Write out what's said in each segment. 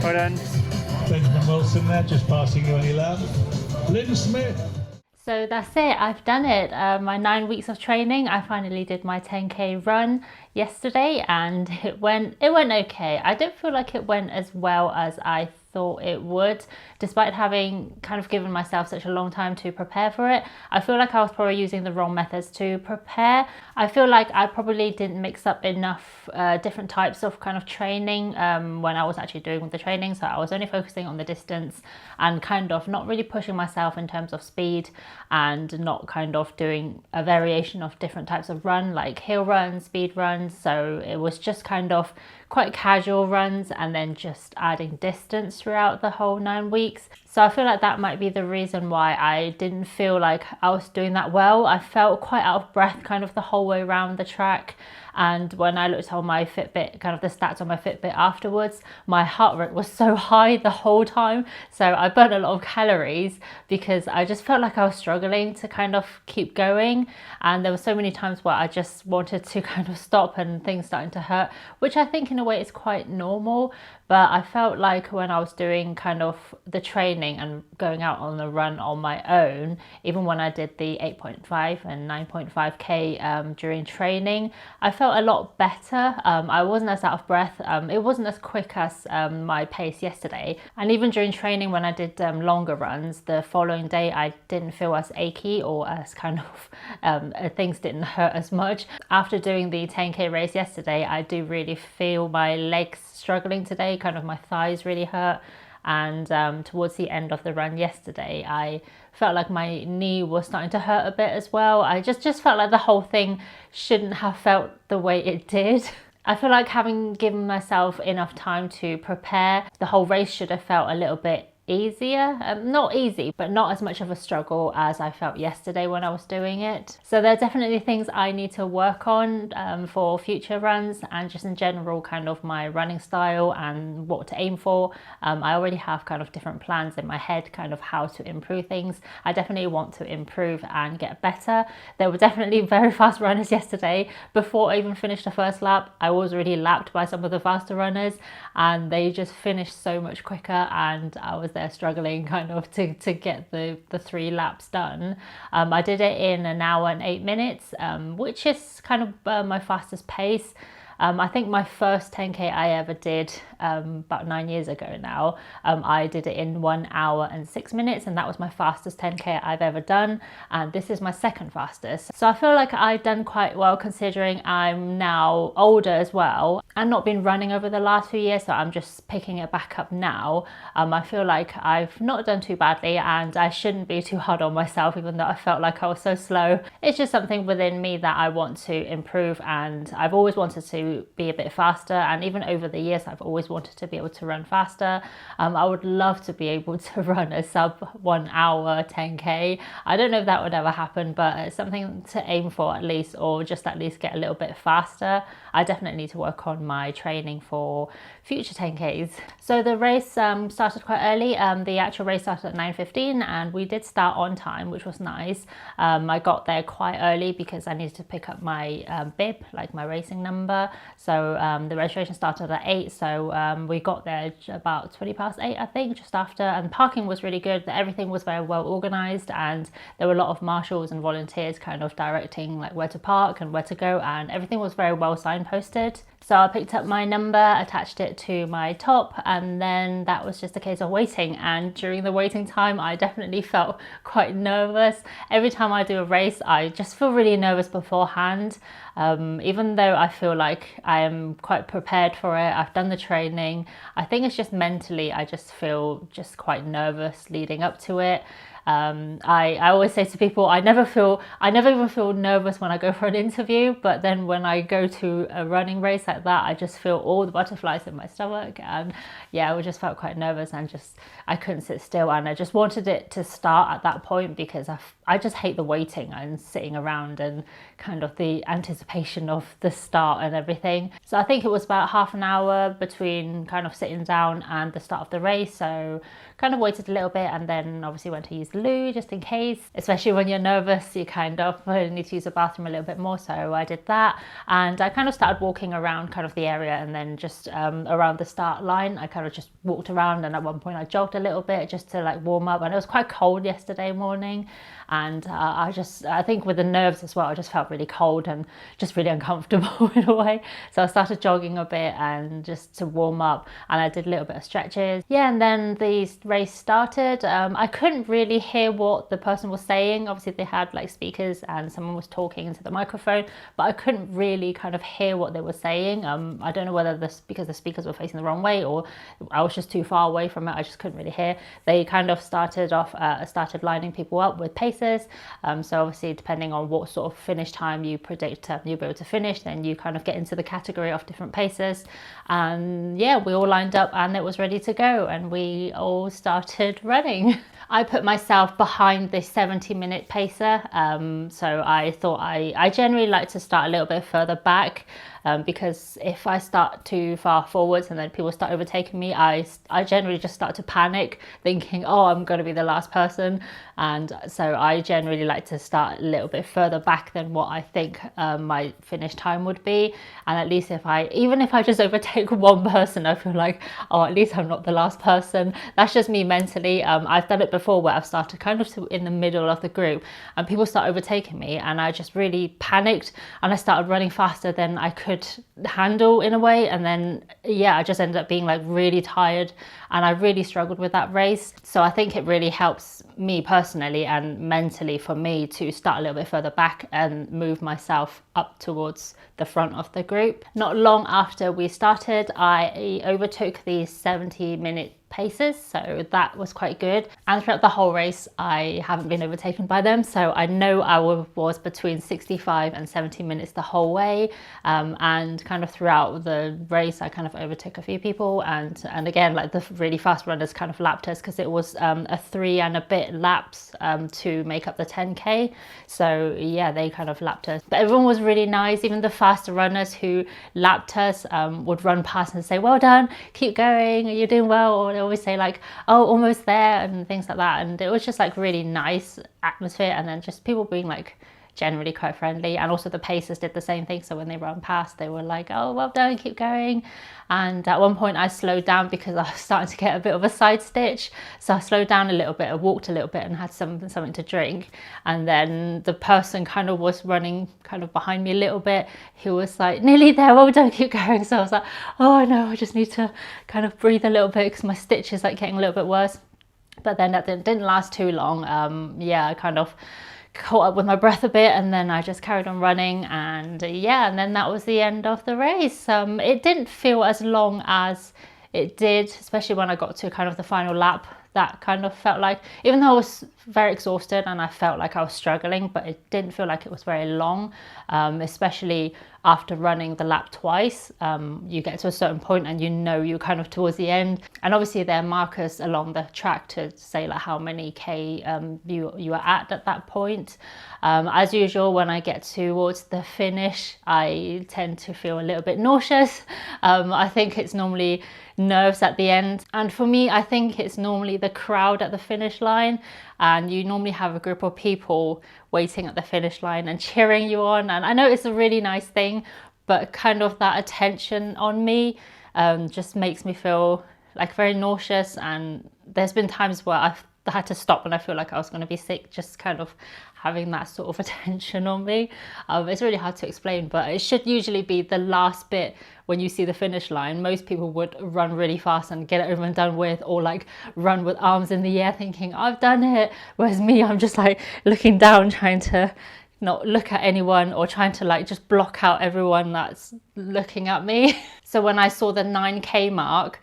Well done. Benjamin Wilson there, just passing you on your lap. Lynn Smith. So that's it, I've done it. My 9 weeks of training, I finally did my 10k run yesterday and it went okay. I don't feel like it went as well as I thought it would, despite having kind of given myself such a long time to prepare for it. I feel like I was probably using the wrong methods to prepare. I feel like I probably didn't mix up enough different types of kind of training when I was actually doing the training. So I was only focusing on the distance and kind of not really pushing myself in terms of speed, and not kind of doing a variation of different types of run, like hill runs, speed runs. So it was just kind of quite casual runs and then just adding distance throughout the whole 9 weeks. So I feel like that might be the reason why I didn't feel like I was doing that well. I felt quite out of breath kind of the whole way around the track. And when I looked on my Fitbit, kind of the stats on my Fitbit afterwards, my heart rate was so high the whole time. So I burnt a lot of calories because I just felt like I was struggling to kind of keep going. And there were so many times where I just wanted to kind of stop and things starting to hurt, which I think in a way is quite normal. But I felt like when I was doing kind of the training and going out on the run on my own, even when I did the 8.5 and 9.5k during training, I felt a lot better. I wasn't as out of breath. It wasn't as quick as my pace yesterday. And even during training, when I did longer runs, the following day, I didn't feel as achy or as kind of things didn't hurt as much. After doing the 10k race yesterday, I do really feel my legs struggling today, kind of my thighs really hurt. And towards the end of the run yesterday, I felt like my knee was starting to hurt a bit as well. I just felt like the whole thing shouldn't have felt the way it did. I feel like having given myself enough time to prepare, the whole race should have felt a little bit easier. Not easy, but not as much of a struggle as I felt yesterday when I was doing it. So there are definitely things I need to work on for future runs, and just in general kind of my running style and what to aim for. I already have kind of different plans in my head, kind of how to improve things. I definitely want to improve and get better. There were definitely very fast runners yesterday. Before I even finished the first lap, I was already lapped by some of the faster runners, and they just finished so much quicker, and I was there struggling kind of to get the 3 laps done. I did it in 1 hour and 8 minutes, which is kind of my fastest pace. I think my first 10k I ever did about 9 years ago now, I did it in 1 hour and 6 minutes, and that was my fastest 10k I've ever done, and this is my second fastest. So I feel like I've done quite well considering I'm now older as well and not been running over the last few years, so I'm just picking it back up now. I feel like I've not done too badly, and I shouldn't be too hard on myself even though I felt like I was so slow. It's just something within me that I want to improve, and I've always wanted to be a bit faster, and even over the years I've always wanted to be able to run faster. I would love to be able to run a sub 1 hour 10k. I don't know if that would ever happen, but it's something to aim for at least, or just at least get a little bit faster. I definitely need to work on my training for future 10ks. So the race started quite early. The actual race started at 9:15 and we did start on time, which was nice. I got there quite early because I needed to pick up my bib, like my racing number. So the registration started at 8, so we got there about 20 past 8, I think, just after, and parking was really good. Everything was very well organized, and there were a lot of marshals and volunteers kind of directing like where to park and where to go, and everything was very well signposted. So I picked up my number, attached it to my top, and then that was just a case of waiting. And during the waiting time, I definitely felt quite nervous. Every time I do a race, I just feel really nervous beforehand. Even though I feel like I am quite prepared for it, I've done the training, I think it's just mentally, I just feel just quite nervous leading up to it. I always say to people, I never even feel nervous when I go for an interview, but then when I go to a running race like that, I just feel all the butterflies in my stomach, and yeah, I just felt quite nervous, and I couldn't sit still, and I just wanted it to start at that point because I just hate the waiting and sitting around and kind of the anticipation of the start and everything. So I think it was about half an hour between kind of sitting down and the start of the race, so kind of waited a little bit and then obviously went to use the the loo just in case, especially when you're nervous, you kind of need to use the bathroom a little bit more. So I did that, and I kind of started walking around kind of the area, and then just around the start line I kind of just walked around, and at one point I jogged a little bit just to like warm up. And it was quite cold yesterday morning, and I think with the nerves as well, I just felt really cold and just really uncomfortable in a way. So I started jogging a bit and just to warm up, and I did a little bit of stretches. Yeah, and then the race started. I couldn't really hear what the person was saying. Obviously they had like speakers and someone was talking into the microphone, but I couldn't really kind of hear what they were saying. I don't know whether because the speakers were facing the wrong way or I was just too far away from it. I just couldn't really hear. They kind of started lining people up with paces. So obviously depending on what sort of finish time you predict you'll be able to finish, then you kind of get into the category of different paces. And yeah, we all lined up and it was ready to go, and we all started running. I put myself behind the 70-minute pacer, so I thought I generally like to start a little bit further back, because if I start too far forwards and then people start overtaking me, I generally just start to panic, thinking, oh, I'm going to be the last person. And so I generally like to start a little bit further back than what I think my finish time would be. And at least even if I just overtake one person, I feel like, oh, at least I'm not the last person. That's just me mentally. I've done it before where I've started kind of in the middle of the group and people start overtaking me, and I just really panicked and I started running faster than I could handle in a way. And then yeah, I just ended up being like really tired, and I really struggled with that race. So I think it really helps me personally and mentally for me to start a little bit further back and move myself up towards the front of the group. Not long after we started, I overtook the 70-minute paces, so that was quite good. And throughout the whole race I haven't been overtaken by them, so I know I was between 65 and 70 minutes the whole way. And kind of throughout the race I kind of overtook a few people, and again, like the really fast runners kind of lapped us, because it was a 3 and a bit laps to make up the 10k. So yeah, they kind of lapped us, but everyone was really nice. Even the faster runners who lapped us would run past and say, well done, keep going, you're doing well, or they always say like, oh, almost there, and things like that. And it was just like really nice atmosphere, and then just people being like generally quite friendly. And also the pacers did the same thing, so when they ran past they were like, oh, well done, keep going. And at one point I slowed down because I was starting to get a bit of a side stitch, so I slowed down a little bit, I walked a little bit and had something to drink. And then the person kind of was running kind of behind me a little bit, he was like, nearly there, well done, keep going. So I was like, oh no, I just need to kind of breathe a little bit because my stitch is like getting a little bit worse. But then that didn't last too long. Yeah, I kind of caught up with my breath a bit, and then I just carried on running, and yeah, and then that was the end of the race. It didn't feel as long as it did, especially when I got to kind of the final lap. That kind of felt like, even though I was very exhausted and I felt like I was struggling, but it didn't feel like it was very long, especially after running the lap twice. You get to a certain point and you know you're kind of towards the end, and obviously there are markers along the track to say like how many k you are at that point. As usual, when I get towards the finish I tend to feel a little bit nauseous. I think it's normally nerves at the end, and for me I think it's normally the crowd at the finish line, and you normally have a group of people waiting at the finish line and cheering you on. And I know it's a really nice thing, but kind of that attention on me just makes me feel like very nauseous. And there's been times where I've had to stop when I feel like I was going to be sick, just kind of having that sort of attention on me. It's really hard to explain, but it should usually be the last bit when you see the finish line. Most people would run really fast and get it over and done with, or like run with arms in the air thinking I've done it, whereas me, I'm just like looking down trying to not look at anyone, or trying to like just block out everyone that's looking at me. So when I saw the 9k mark,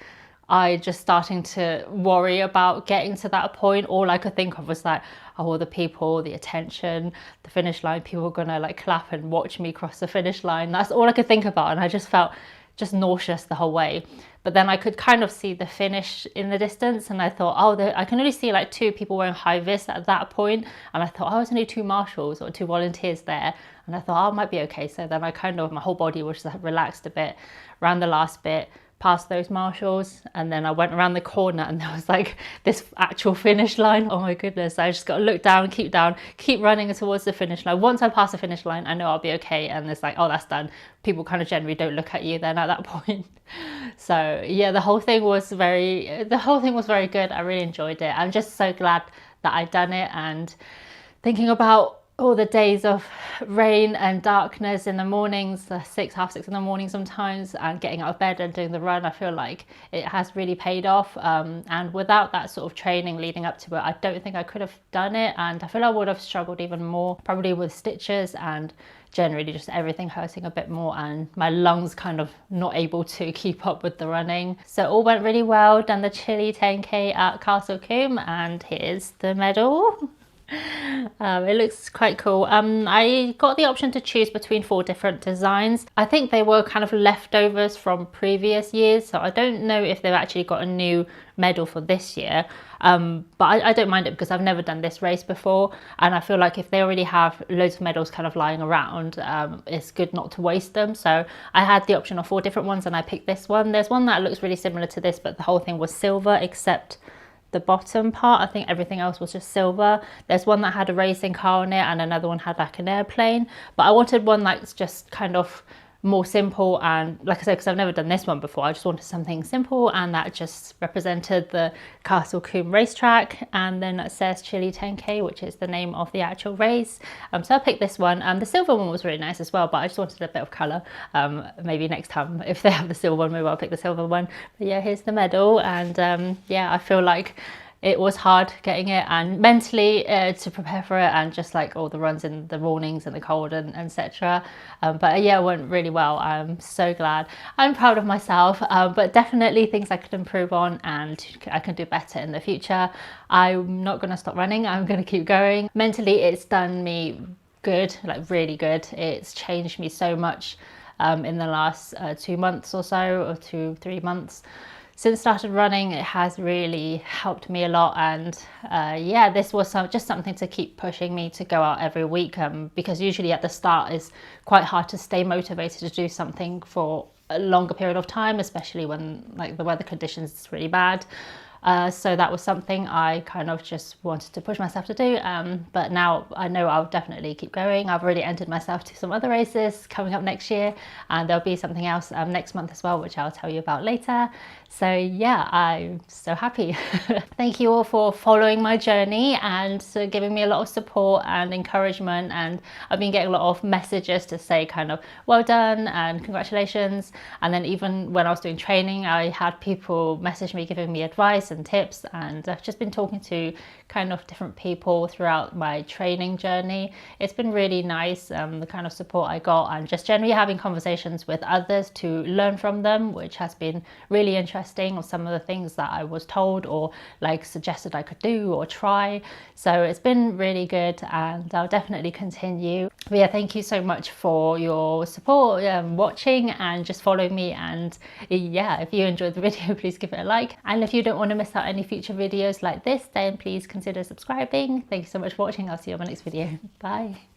I just starting to worry about getting to that point. All I could think of was like, oh, the people, the attention, the finish line, people are gonna like clap and watch me cross the finish line. That's all I could think about, and I just felt just nauseous the whole way. But then I could kind of see the finish in the distance, and I thought, oh, I can only see like 2 people wearing high vis at that point, and I thought, oh, there's only 2 marshals or 2 volunteers there, and I thought, oh, I might be okay. So then I kind of, my whole body was relaxed a bit, ran the last bit, past those marshals, and then I went around the corner and there was like this actual finish line. Oh my goodness, I just got to look down, keep running towards the finish line. Once I pass the finish line, I know I'll be okay, and it's like, oh, that's done. People kind of generally don't look at you then at that point. So yeah, the whole thing was very good. I really enjoyed it. I'm just so glad that I'd done it, and thinking about all the days of rain and darkness in the mornings, half six in the morning sometimes, and getting out of bed and doing the run, I feel like it has really paid off. And without that sort of training leading up to it, I don't think I could have done it, and I feel I would have struggled even more, probably with stitches and generally just everything hurting a bit more, and my lungs kind of not able to keep up with the running. So it all went really well. Done the Chile 10k at Castle Combe, and here's the medal. It looks quite cool. I got the option to choose between 4 different designs. I think they were kind of leftovers from previous years, so I don't know if they've actually got a new medal for this year. But I don't mind it because I've never done this race before, and I feel like if they already have loads of medals kind of lying around, it's good not to waste them. So I had the option of 4 different ones, and I picked this one. There's one that looks really similar to this, but the whole thing was silver except the bottom part. I think everything else was just silver. There's one that had a racing car on it, and another one had like an airplane, but I wanted one that's just kind of more simple, and like I said, because I've never done this one before, I just wanted something simple and that just represented the Castle Combe racetrack, and then it says Chile 10k, which is the name of the actual race. So I picked this one. The silver one was really nice as well, but I just wanted a bit of colour. Maybe next time if they have the silver one, maybe I'll pick the silver one. But yeah, here's the medal, and yeah, I feel like it was hard getting it, and mentally to prepare for it, and just like all the runs in the mornings and the cold and etc. But yeah, it went really well. I'm so glad. I'm proud of myself, but definitely things I could improve on, and I can do better in the future. I'm not going to stop running. I'm going to keep going. Mentally, it's done me good, like really good. It's changed me so much in the last 2 months or so, or 2-3 months. Since started running, it has really helped me a lot, and yeah, this was just something to keep pushing me to go out every week, because usually at the start it's quite hard to stay motivated to do something for a longer period of time, especially when like the weather conditions is really bad. So that was something I kind of just wanted to push myself to do, but now I know I'll definitely keep going. I've already entered myself to some other races coming up next year, and there'll be something else next month as well, which I'll tell you about later. So yeah, I'm so happy. Thank you all for following my journey and giving me a lot of support and encouragement, and I've been getting a lot of messages to say kind of well done and congratulations. And then even when I was doing training, I had people message me giving me advice and tips, and I've just been talking to kind of different people throughout my training journey. It's been really nice, the kind of support I got, and just generally having conversations with others to learn from them, which has been really interesting, or some of the things that I was told or like suggested I could do or try. So it's been really good, and I'll definitely continue. But yeah, thank you so much for your support, watching and just following me. And yeah, if you enjoyed the video, please give it a like, and if you don't want to miss out any future videos like this, then please consider subscribing. Thank you so much for watching. I'll see you on my next video. Bye.